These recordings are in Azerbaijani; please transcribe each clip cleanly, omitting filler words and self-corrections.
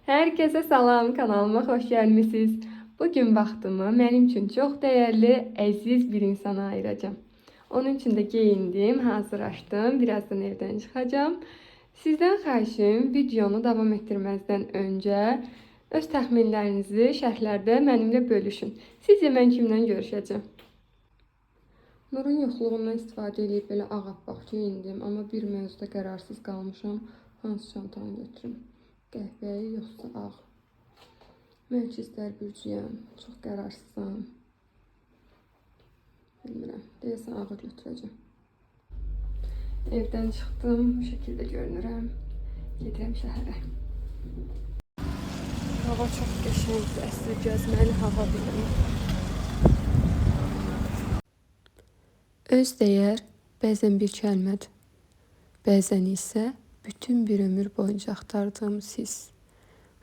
Herkese salam, kanalıma xoş gəlmisiniz. Bugün vaxtımı mənim üçün çox dəyərli, əziz bir insana ayıracağım. Onun üçün də geyindim, hazırlaşdım, birazdan evdən çıxacağam. Sizdən xahişim videonu davam etdirməzdən öncə öz təxminlərinizi şərhlərdə mənimlə bölüşün. Sizcə mən kimlə görüşəcəm? Nurun yoxluğundan istifadə edib belə ağappaq geyindim, amma bir mövzuda qərarsız qalmışam. Hansı çantanı götürüm? Qəhvəyi yoxsa ağ? Mən ikizlər bürcüyəm, çox qərarsızam. Bilmirəm, deyəsən ağı götürəcəm. Evdən çıxdım, bu şəkildə görünürəm. Gedirəm şəhərə. Hava çox qəşəngdir, əsl gəzməli hava biləm. Öz dəyər bəzən bir kəlmədir. Bəzən isə bütün bir ömür boyunca axtardığımız hiss.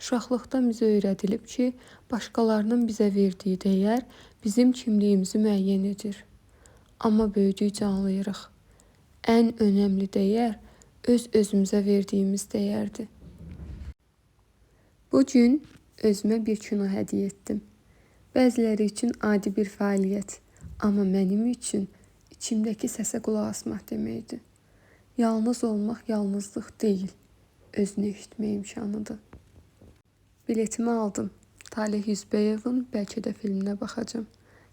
Uşaqlıqdan bizə öyrədilib ki, başqalarının bizə verdiyi dəyər bizim kimliyimizi müəyyən edir. Amma böyüdükcə anlayırıq. Ən önəmli dəyər özümüzə verdiyimiz dəyərdir. Bugün özümə bir kino hədiyyə etdim. Bəziləri üçün adi bir fəaliyyət, amma mənim üçün içimdəki səsə qulaq asmaq deməkdir. Yalnız olmaq yalnızlıq deyil, özünü eşitmək imkanıdır. Biletimi aldım. Talih Yüzbəyevin bəlkə də filminə baxacağım.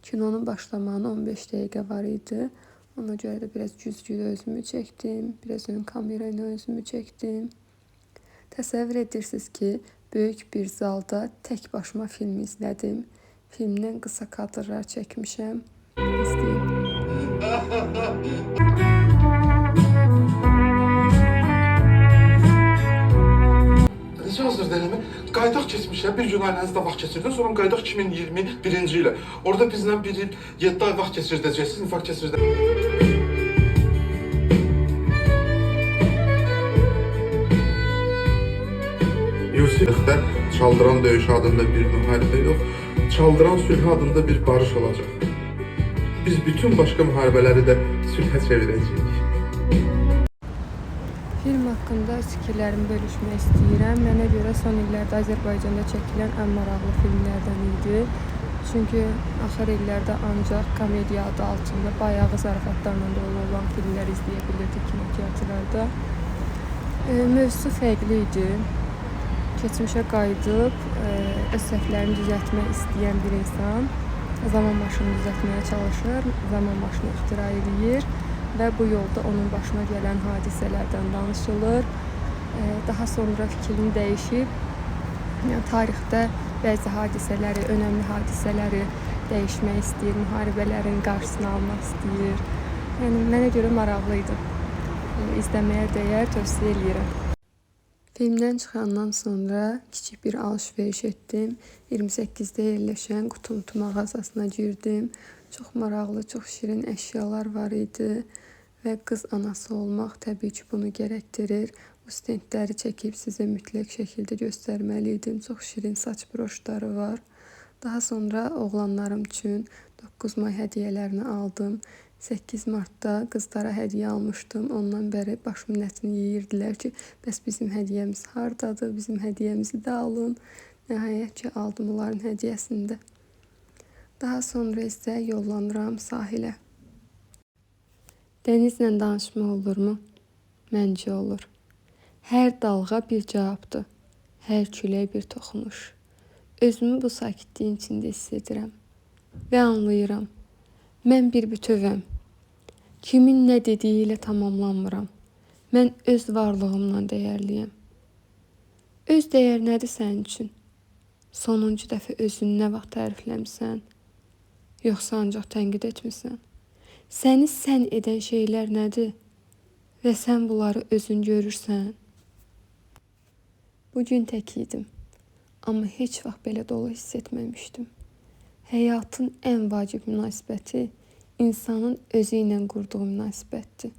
Kinonun başlamağına 15 dəqiqə var idi. Ona görə də biraz güzgüdə özümü çəkdim. Biraz ön kamerayla özümü çəkdim. Təsəvvür edirsiniz ki, böyük bir zalda tək başıma film izlədim. Filmdən qısa kadrlar çəkmişəm. İzləyin. Necə hazır dəlimi? Qaydaq keçmişə, bir gün ailənizdə vaxt keçirdiniz, sonra qaydaq 2021-ci ilə. Orada bizlə bir il 7 ay vaxt keçirdəcəksiniz, infarkt keçirdəcəksiniz. Yusifdə Çaldıran döyüşü adında bir müharibə yox, Çaldıran sülhü adında bir barış olacaq. Biz bütün başqa müharibələri də sülhə çevirəcəyik. Film haqqında fikirlərimi bölüşmək istəyirəm. Mənə görə son illərdə Azərbaycanda çəkilən ən maraqlı filmlərdən idi. Çünki axır illərdə ancaq komediya adı altında bayağı zarafatlarla dolu olan filmlər izləyə bilirdik kinoteatrlarda. Mövzusu fərqli idi. Keçmişə qayıdıb öz səhvlərini düzəltmək istəyən bir insan zaman maşını düzəltməyə çalışır, zaman maşını ixtira edir və bu yolda onun başına gələn hadisələrdən danışılır. Daha sonra fikrini dəyişib, tarixdə bəzi hadisələri, önəmli hadisələri dəyişmək istəyir, müharibələrin qarşısını almaq istəyir. Yəni, mənə görə maraqlı idi. İzləməyə dəyər, tövsiyə edirəm. Filmdən çıxandan sonra kiçik bir alış-veriş etdim. 28-də yerləşən Qutumtu mağazasına girdim. Çox maraqlı, çox şirin əşyalar var idi və qız anası olmaq təbii ki, bunu gərəkdirir. Bu stendləri çəkib sizə mütləq şəkildə göstərməli idim. Çox şirin saç broşları var. Daha sonra oğlanlarım üçün 9 may hədiyyələrini aldım. 8 martda qızlara hədiyyə almışdım. Ondan bəri başımın ətini yeyirdilər ki, bəs bizim hədiyyəmiz hardadır, bizim hədiyyəmizi də alın. Nəhayət ki, aldım onların hədiyyəsini də. Daha sonra isə yollanıram sahilə. Dənizlə danışmaq olurmu? Məncə olur. Hər dalğa bir cavabdır. Hər külək bir toxunuş. Özümü bu sakitliyin içində hiss edirəm. Və anlayıram. Mən bir bütövəm. Kimin nə dediyi ilə tamamlanmıram. Mən öz varlığımla dəyərliyəm. Öz dəyər nədir sənin üçün? Sonuncu dəfə özünü nə vaxt tərifləmisən? Yoxsa ancaq tənqid etmisən? Səni sən edən şeylər nədir? Və sən bunları özün görürsən? Bugün tək idim. Amma heç vaxt belə dolu hiss etməmişdim. Həyatın ən vacib münasibəti insanın özü ilə qurduğu münasibətdir.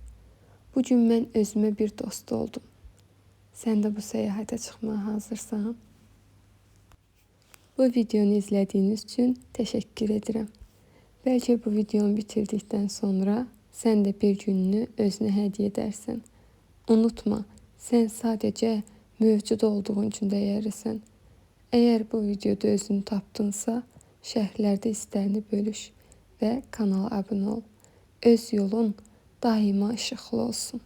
Bugün mən özümə bir dost oldum. Sən də bu səyahətə çıxmağa hazırsan? Bu videonu izlədiyiniz üçün təşəkkür edirəm. Bəlkə bu videonu bitirdikdən sonra sən də bir gününü özünə hədiyyə edərsən. Unutma, sən sadəcə mövcud olduğun üçün dəyərlisən. Eğer bu videoda özünü tapdınsa, şərhlərdə istəyini bölüş və kanala abunə ol. Öz yolun daima işıqlı olsun.